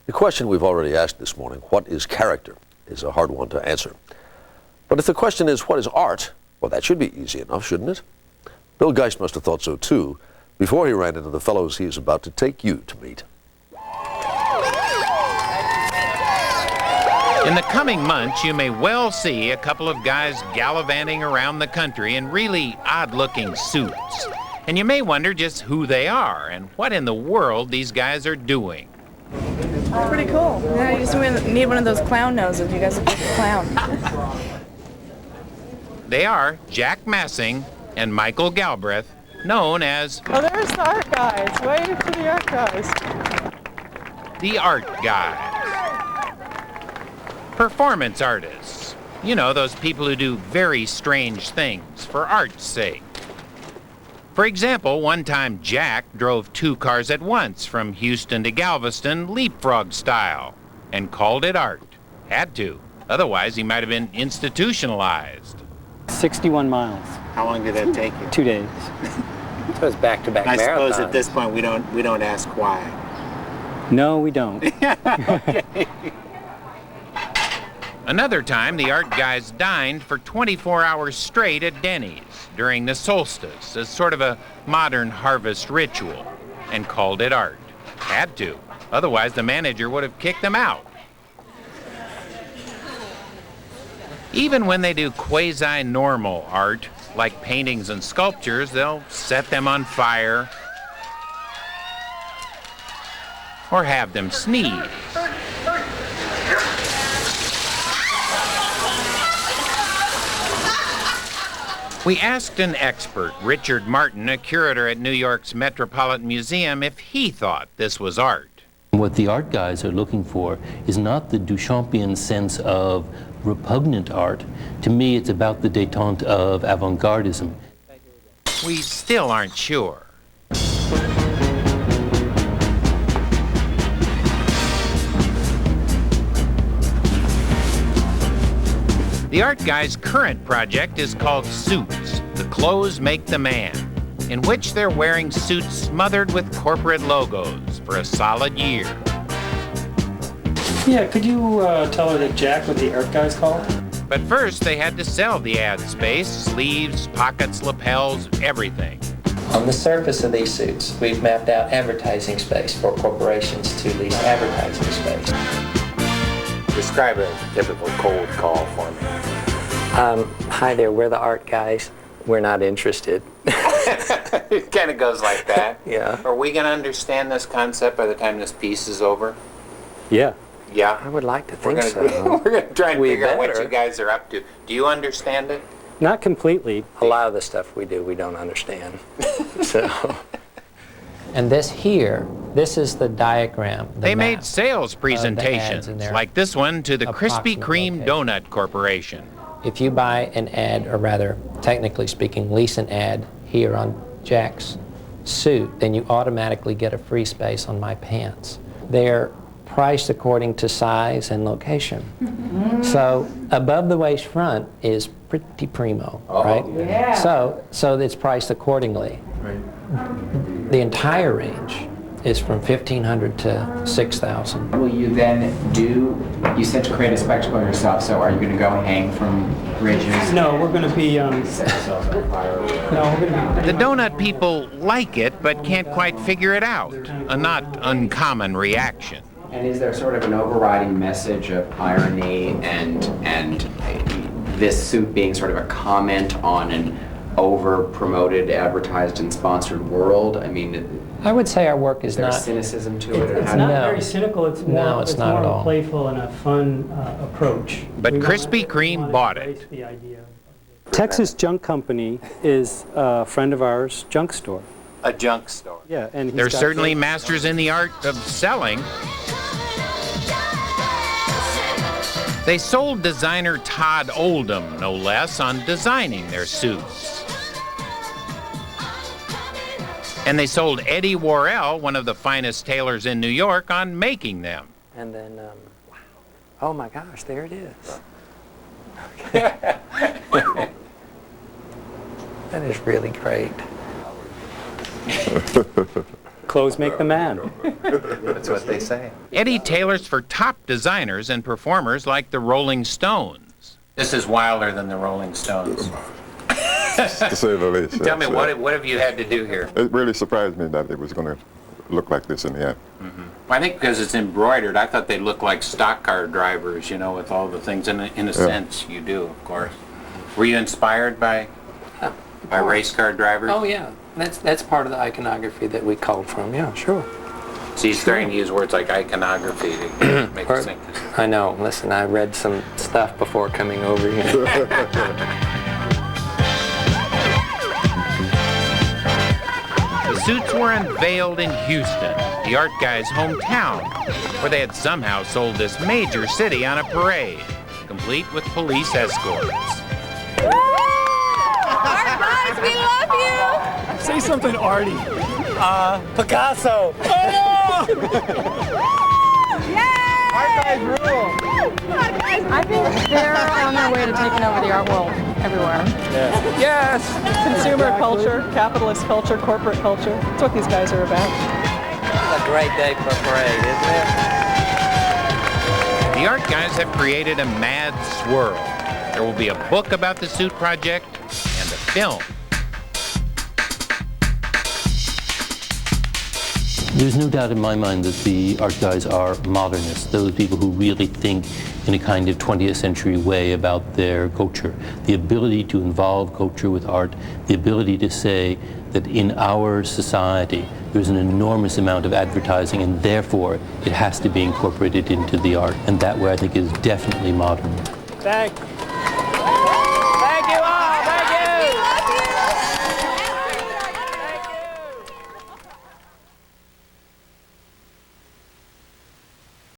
The question we've already asked this morning, what is character, is a hard one to answer. But if the question is, what is art? Well, that should be easy enough, shouldn't it? Bill Giest must have thought so too, before he ran into the fellows he is about to take you to meet. In the coming months, you may well see a couple of guys gallivanting around the country in really odd-looking suits. And you may wonder just who they are and what in the world these guys are doing. Pretty cool. Yeah, you just need one of those clown noses. You guys look like a clown. They are Jack Massing and Michael Galbraith, known as... Oh, there's the art guys. Wave to the art guys. The Art Guys. Performance artists. You know, those people who do very strange things for art's sake. For example, one time Jack drove 2 cars at once from Houston to Galveston, leapfrog style, and called it art. Had to. Otherwise, he might have been institutionalized. 61 miles. How long did that take you? 2 days. So it's back-to-back marathons. I suppose at this point we don't ask why. No, we don't. Okay. Another time, the Art Guys dined for 24 hours straight at Denny's during the solstice as sort of a modern harvest ritual, and called it art. Had to. Otherwise, the manager would have kicked them out. Even when they do quasi-normal art, like paintings and sculptures, they'll set them on fire or have them sneeze. We asked an expert, Richard Martin, a curator at New York's Metropolitan Museum, if he thought this was art. What the art guys are looking for is not the Duchampian sense of repugnant art. To me, it's about the détente of avant-gardism. We still aren't sure. The Art Guys' current project is called Suits, The Clothes Make the Man, in which they're wearing suits smothered with corporate logos for a solid year. Yeah, could you tell her that Jack what the art guys call? But first, they had to sell the ad space, sleeves, pockets, lapels, everything. On the surface of these suits, we've mapped out advertising space for corporations to lease advertising space. Describe a typical cold call for me. Hi there, we're the art guys. We're not interested. It kind of goes like that. Yeah. Are we going to understand this concept by the time this piece is over? Yeah. Yeah. I would like to think so. We're going to try and We figure out what better. you guys are up to. Do you understand it? Not completely. A lot of the stuff we do, we don't understand. So. And this is the diagram. They made sales presentations, like this one to the Krispy Kreme Donut Corporation. If you buy an ad, or rather, technically speaking, lease an ad here on Jack's suit, then you automatically get a free space on my pants. They're priced according to size and location. So above the waist front is pretty primo, right? Yeah. So it's priced accordingly. Right. The entire range is from $1,500 to $6,000. Will you then you said to create a spectacle yourself, so are you going to go hang from bridges? No, we're going to be, The donut people like it, but can't quite figure it out. A not uncommon reaction. And is there sort of an overriding message of irony and this suit being sort of a comment on an over-promoted, advertised, and sponsored world? I mean, I would say our work is there not cynicism to it? Or it's how not No. very cynical. It's more, No, it's not more at of all. a playful and a fun approach. But We Krispy wanna- Kreme we wanna bought it. embrace the idea. Texas Junk Company is a friend of ours, junk store. A junk store. Yeah, and They're certainly masters in the art of selling. They sold designer Todd Oldham, no less, on designing their suits. And they sold Eddie Worrell, one of the finest tailors in New York, on making them. And then, oh my gosh, there it is. That is really great. Clothes make the man. That's what they say. Eddie tailors for top designers and performers like the Rolling Stones. This is wilder than the Rolling Stones. To say the least. Tell me, what have you had to do here? It really surprised me that it was going to look like this in the end. I think because it's embroidered, I thought they looked like stock car drivers, you know, with all the things. In a sense, you do, of course. Were you inspired by race car drivers? Oh yeah, that's part of the iconography that we called from. Yeah, sure. So he's starting to use words like iconography to make us think this. I know. Listen, I read some stuff before coming over here. The suits were unveiled in Houston, the art guy's hometown, where they had somehow sold this major city on a parade, complete with police escorts. Art guys, we love you! Say something arty. Picasso. Art guys rule. I think they're on their way to taking over the art world everywhere. Yes. Consumer culture, capitalist culture, corporate culture. That's what these guys are about. It's a great day for a parade, isn't it? The art guys have created a mad swirl. There will be a book about the suit project and a film. There's no doubt in my mind that the art guys are modernists, those people who really think in a kind of 20th century way about their culture. The ability to involve culture with art, the ability to say that in our society there's an enormous amount of advertising and therefore it has to be incorporated into the art. And that way I think is definitely modern. Thank you.